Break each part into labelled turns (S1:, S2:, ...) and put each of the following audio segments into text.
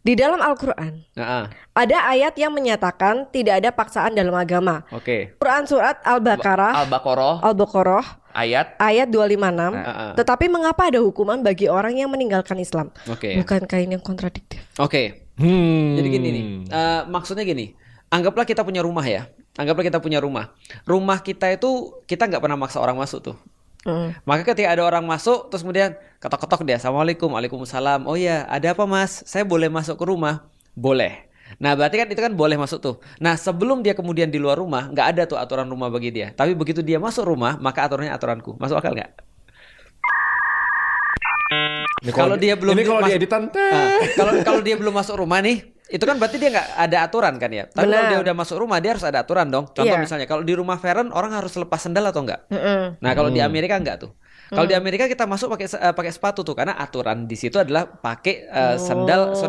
S1: Di dalam Al-Quran ada ayat yang menyatakan tidak ada paksaan dalam agama. Quran surat Al-Baqarah ayat 256. Tetapi mengapa ada hukuman bagi orang yang meninggalkan Islam? Bukankah ini yang kontradiktif?
S2: Jadi gini nih, maksudnya gini, anggaplah kita punya rumah ya. Rumah kita itu kita nggak pernah maksa orang masuk tuh. Maka ketika ada orang masuk, terus kemudian ketok-ketok dia, Assalamualaikum, Waalaikumsalam. Oh ya, ada apa mas? Saya boleh masuk ke rumah? Boleh. Nah berarti kan itu kan boleh masuk tuh. Nah sebelum dia kemudian di luar rumah, nggak ada tuh aturan rumah bagi dia. Tapi begitu dia masuk rumah, maka aturannya aturanku. Masuk akal nggak? Kalau dia belum kalau dia belum masuk rumah nih, itu kan berarti dia nggak ada aturan kan ya. Tapi kalau dia udah masuk rumah, dia harus ada aturan dong. Contoh misalnya kalau di rumah Feren orang harus lepas sendal atau enggak? Nah kalau di Amerika enggak tuh. Kalau di Amerika kita masuk pakai sepatu tuh, karena aturan di situ adalah pakai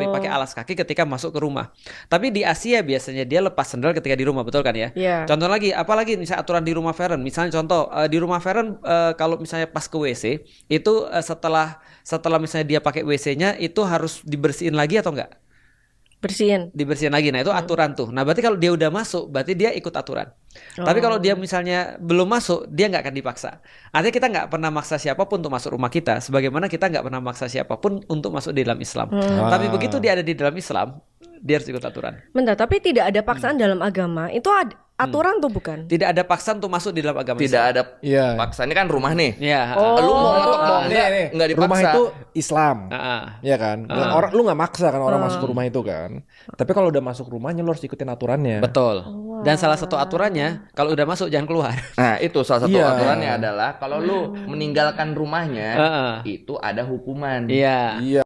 S2: pakai alas kaki ketika masuk ke rumah. Tapi di Asia biasanya dia lepas sendal ketika di rumah, betul kan ya? Contoh lagi, apalagi misalnya aturan di rumah Feren, misalnya contoh di rumah Feren kalau misalnya pas ke WC itu setelah misalnya dia pakai WC-nya itu harus dibersihin lagi atau enggak? Dibersihin lagi. Nah itu aturan tuh. Nah berarti kalau dia udah masuk, berarti dia ikut aturan. Tapi kalau dia misalnya belum masuk, dia nggak akan dipaksa. Artinya kita nggak pernah maksa siapapun untuk masuk rumah kita, sebagaimana kita nggak pernah maksa siapapun untuk masuk di dalam Islam. Tapi begitu dia ada di dalam Islam, dia harus ikut aturan.
S1: Bentar, tapi tidak ada paksaan dalam agama. Itu aturan tuh bukan?
S2: Tidak ada paksaan untuk masuk di dalam agama
S3: Tidak
S2: Islam.
S3: ada paksaan. Ini kan rumah nih.
S2: Lu
S3: mau ngetok mau enggak dipaksa.
S4: Rumah itu Islam. Iya kan? Orang lu enggak maksa kan orang masuk ke rumah itu kan. Tapi kalau udah masuk rumahnya lu harus ikutin aturannya.
S2: Betul. Dan salah satu aturannya kalau udah masuk jangan keluar.
S3: Nah, itu salah satu aturannya adalah kalau lu meninggalkan rumahnya itu ada hukuman.
S2: Iya.